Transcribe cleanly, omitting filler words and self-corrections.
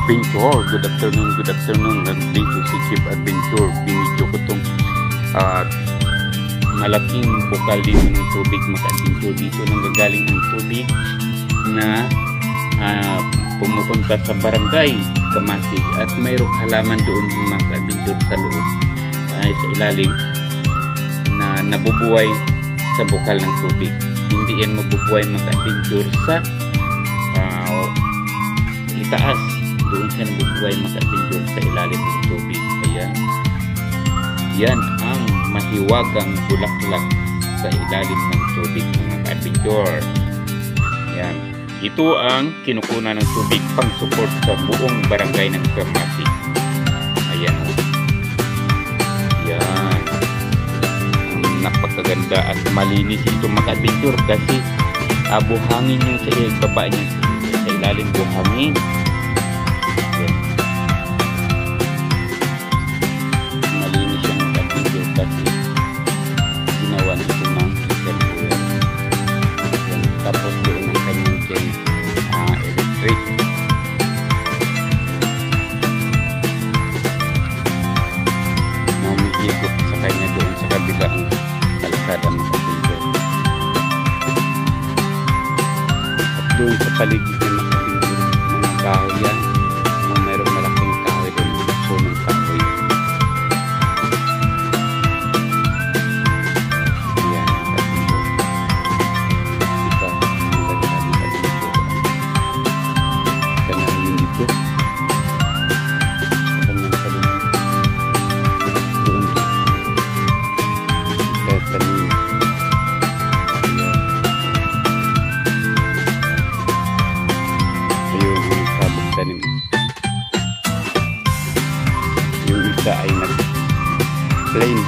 Adventure. Good afternoon, good afternoon. Dito si Chief Adventure. Binidyo ko itong malaking bukal dito ng tubig. Mag-adventure dito. Nanggagaling ang tubig na pumupunta sa barangay Kamasig. At mayroong halaman doon mag-adventure sa loob ay sa ilalim na nabubuhay sa bukal ng tubig. Hindi yan mabubuhay mag-adventure sa itaas. Doon siya nabubuhay mag-adventure sa ilalim ng tubig. Ayan. Yan ang mahiwagang bulaklak sa ilalim ng tubig, mga ka-adventure. Yan. Ito ang kinukunan ng tubig pang support sa buong barangay ng Kamasig. Ayan. Yan. Napakaganda at malinis ito, mga ka-adventure, kasi buhangin yung sa baba niya, sa ilalim buhangin. Malinis yung ka-adventure kasi ginawa nito ng reservoir. Tapos doon ang kanyang electric. Namihigop sa kanya doon sa kabilang kalsada ng ka-adventure. At doon sa paligid ng ka-adventure, mga kahoy yan. Mayroong malaking kahoy doon, punong kahoy. Ayan, ka-adventure. Ito, ang ganda ng ka-adventure. Kanahin dito. Kanyang kalimit. Doon. Kanahin. Ayun, yung sabog tanim. Yung isa ay nag-plain.